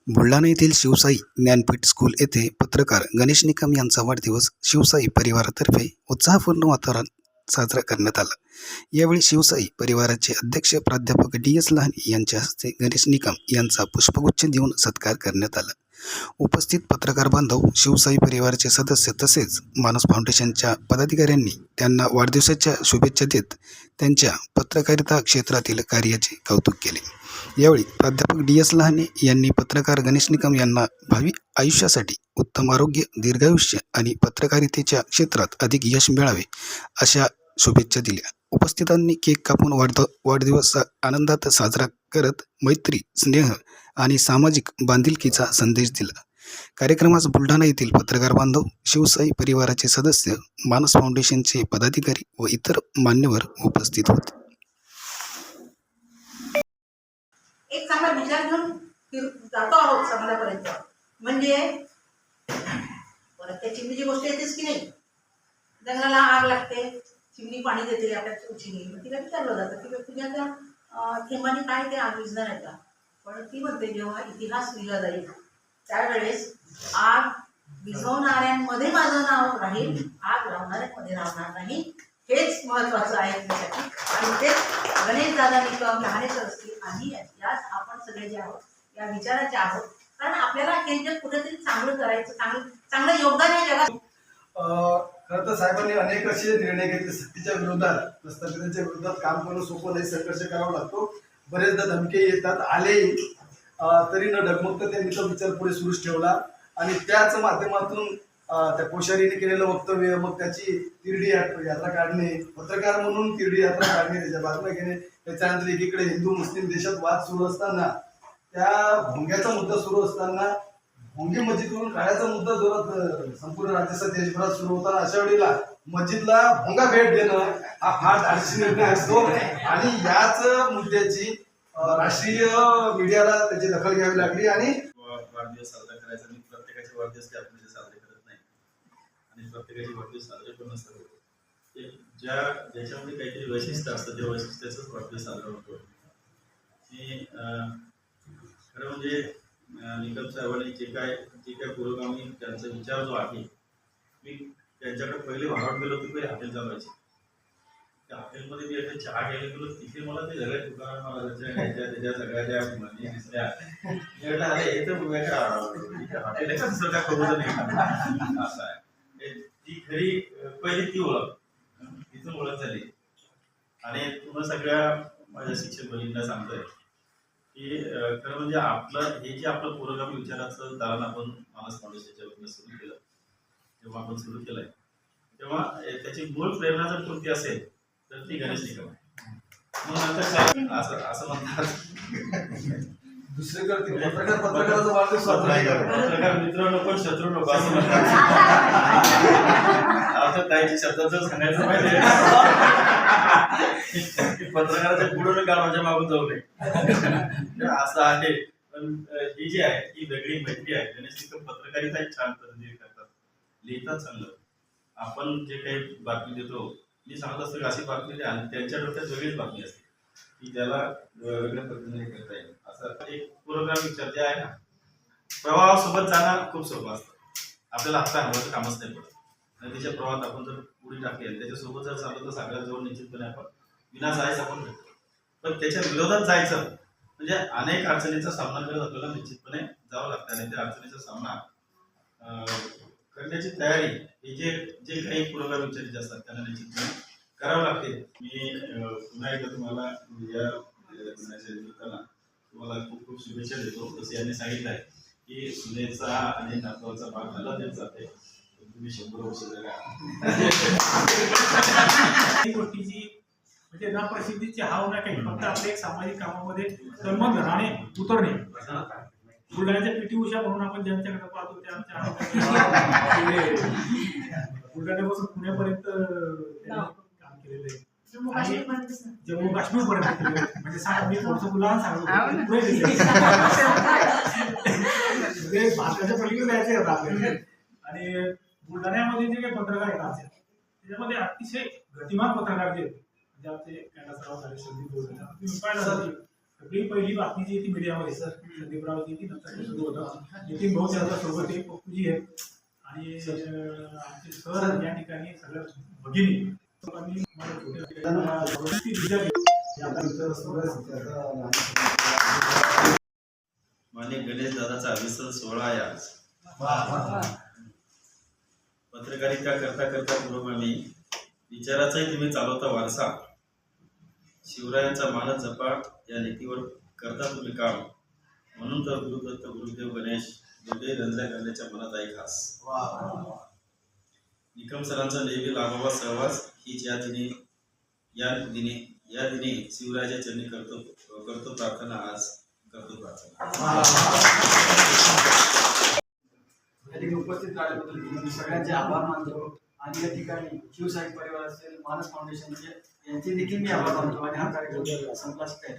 बुलढाणा येथील शिवसाई ज्ञानपीठ स्कूल येथे पत्रकार गणेश निकम यांचा वाढदिवस शिवसाई परिवारातर्फे उत्साहपूर्ण वातावरणात साजरा करण्यात आला। यावेळी शिवसाई परिवाराचे अध्यक्ष प्राध्यापक DS लहाने यांच्या हस्ते गणेश निकम यांचा पुष्पगुच्छ देऊन सत्कार करण्यात आला। उपस्थित पत्रकार बांधव, शिवसाई परिवाराचे सदस्य तसेच मानस फाउंडेशनच्या पदाधिकाऱ्यांनी त्यांना वाढदिवसाच्या शुभेच्छा देत त्यांच्या पत्रकारिता क्षेत्रातील कार्याचे कौतुक केले। यावेळी प्राध्यापक DS लहाने यांनी पत्रकार गणेश निकम यांना भावी आयुष्यासाठी उत्तम आरोग्य, दीर्घायुष्य आणि पत्रकारितेच्या क्षेत्रात अधिक यश मिळावे अशा शुभेच्छा दिल्या। उपस्थितांनी केक कापून वाढदिवस आनंदात साजरा करत मैत्री, स्नेह आणि सामाजिक बांधिलकीचा संदेश दिला। कार्यक्रमास बुलढाणा येथील पत्रकार बांधव, शिवसाई परिवाराचे सदस्य, मानस फाउंडेशनचे पदाधिकारी व इतर मान्यवर उपस्थित होते। एक चांगला विचार घेऊन जातो आहोत समाजापर्यंत, म्हणजे परत त्या चिमणीची गोष्ट येतेच की नाही। जंगलाला आग लागते, चिमणी पाणी देते आपल्या चिमणी, मग तिला विचारलं जातं की तुझ्या त्या थेंबाने काय ते आग विझणार आहे का? पण ती म्हणते जेव्हा इतिहास लिहिला जाईल त्यावेळेस आग विझवणाऱ्यांमध्ये माझं नाव राहील, आग लावणाऱ्यांमध्ये राहणार नाही। हेच महत्वाचं आहे त्यासाठी, आणि तेच गणेश दादा निकम, लहाने सर असतील, आम्ही याच आपण सगळे जे आहोत या विचाराचे आहोत, कारण आपल्याला हे जग कुठेतरी चांगलं करायचं, चांगलं योगदान आहे जगात। खरं तर साहेबांनी अनेक असे निर्णय घेतले सत्तेच्या विरोधात, प्रस्थापितांच्या विरोधात काम करणं सोपं नाही, संघर्ष करावा लागतो, बरेचदा धमके येतात, आलेही तरी न डगमगता त्यांनी तो विचार पुढे सुरूच ठेवला आणि त्याच माध्यमातून त्या कोश्यारीने केलेलं वक्तव्य, मग त्याची तिरडी यात्रा काढणे, पत्रकार म्हणून तिरडी यात्रा काढणे, त्याच्या बातम्या घेणे, त्याच्यानंतर एकीकडे हिंदू मुस्लिम देशात वाद सुरू असताना, त्या भोंग्याचा मुद्दा सुरू असताना, भोंगी मस्जिदवरून काढायचा मुद्दा जोरात संपूर्ण राज्याचा देशभरात सुरू होता, अशा वेळेला मस्जिदला भोंगा भेट देणं हा फार धाडसी निर्णय असतो आणि याच मुद्द्याची राष्ट्रीय मीडियाला त्याची दखल घ्यावी लागली आणि वाढदिवस साजरा करायचा आणि प्रत्येकाचे वाढदिवस ते आपण साजरे करत नाही आणि प्रत्येकाचे वाढदिवस साजरे पण नसतात। ज्याच्यामध्ये काहीतरी वैशिष्ट्य असतं त्या वैशिष्ट्याचाच वाढदिवस साजरा होतो। आणि खरं म्हणजे निकम साहेबांनी जे काय पुरोगामी त्यांचा विचार जो आहे, मी त्यांच्याकडे पहिले भागात गेलो की पहिले हॉटेल चालवायचे, त्या हॉटेलमध्ये मी आता चहा घ्यायला गेलो, तिथे मला ते सगळ्या दुकानात मला त्याच्या सगळ्या ज्या म्हणी दिसल्या, हे तर हॉटेल दुसरं काय करू नाही असं आहे। ती खरी पहिली ती ओळख, तिथून ओळख झाली। आणि तुम्हाला सगळ्या माझ्या शिक्षक बहिणींना सांगतोय की खरं म्हणजे हे जे आपलं पुरोगामी विचाराचं दालन आपण मानस फाउंडेशनच्या वतीने सुरू केलं, जेव्हा आपण सुरू केलंय तेव्हा त्याची मूळ प्रेरणा जर कोणती असेल तर ती गणेश निकम आहे। मग नंतर असं म्हणतात दुसरीकडे पत्रकाराचा वाढदिवस पत्रकार मित्र नको शत्रू नको असं म्हणतात। आता ताईची शब्दात सांगायचं पाहिजे, पत्रकाराच्या पुढे काळ माझ्या मागून जाऊ नये असं आहे। पण ही जी आहे ही वेगळी मैत्री आहे। गणेश निकम पत्रकारिता छान पद्धतीने करतात, लिहितात चांगलं। आपण जे काही बातमी देतो, मी सांगत असतो की अशी बातमी द्या, आणि त्यांच्या डोक्यात वेगळीच बातमी असते की ज्याला वेगळ्या पद्धतीने करता येईल। असं एक पुरोगामी विचार जे आहे ना, प्रवाहासोबत जाणं खूप सोपं असतं, आपल्याला हाता हलवायचं कामच नाही पडत। नदीच्या प्रवाहात आपण जर उडी टाकली, त्याच्यासोबत जर चाललो तर सगळ्यात जवळ निश्चितपणे आपण विनाशाळीच आपण भेटतो। पण त्याच्या विरोधात जायचं म्हणजे अनेक अडचणींचा सामना करत आपल्याला निश्चितपणे जावं लागतं, आणि त्या अडचणीचा सामना करण्याची तयारी हे जे काही पुरोगामी विचारी असतात त्यांना निश्चितपणे करावं लागते। मी पुन्हा एकदा तुम्हाला या दिनाच्या निमित्तानं तुम्हाला खूप खूप शुभेच्छा देतो। जसं यांनी सांगितलं आहे की सुनेचा आणि नातवाचा भाग मला देत जाते, तुम्ही 100 वर्ष जगा। गोष्टीची म्हणजे ना प्रसिद्धीची हाव ना काही, फक्त आपल्या एक सामाजिक कामामध्ये तन्मय राहणे, उतरणे। बुलढाण्याच्या PT उषा म्हणून आपण ज्यांच्याकडे पाहतो ते आमच्या बुलढाण्यापासून पुण्यापर्यंत काम केलेलं आहे, जम्मू काश्मीर पर्यंत म्हणजे सांगा, मी थोडंसं मुलांना सांगतो भारताच्या पलीकडे जायचे होतं आपल्याला। आणि बुलढाण्यामध्ये जे काही पत्रकार आहेत त्याच्यामध्ये अतिशय गतिमान पत्रकार जे आहेत, म्हणजे आमचे कैलासराव झाले, संदीप बोलले, तुम्ही पाहिलं सगळी पहिली बातमी जी आहे ती मीडियामध्ये संदीपरावची ती नंतर सुरू होतं. नितीन भाऊ त्यांच्या सोबत आहे, पप्पूजी आहेत आणि आमचे सर या ठिकाणी सगळ्या भगिनी आणि मला छोटे विद्यार्थी मान्य गणेश दादाचा अभिषेक सोहळा आहे आज. पत्रकारिता करता करता पुरोगामी विचाराचाही तुम्ही चालवता वारसा, शिवरायांचा मानस जपा या नीतीवर करता तुम्ही काम, म्हणून तर गुरुदत्त गुरुदेव गणेश दोघे रंजल्या करण्याच्या मनात आहे खास. निकम सरांचा नेहमी लाभावा सहवास हीच या दिनी शिवरायाच्या चरणी करतो प्रार्थना आज करतो प्रार्थना. या ठिकाणी उपस्थित राहिल्याबद्दल मी सगळ्यांचे आभार मानतो आणि या ठिकाणी शिवसाई परिवार असेल, मानस फाउंडेशनचे यांचे देखील मी आभार मानतो आणि हा कार्यक्रम संपला आहे.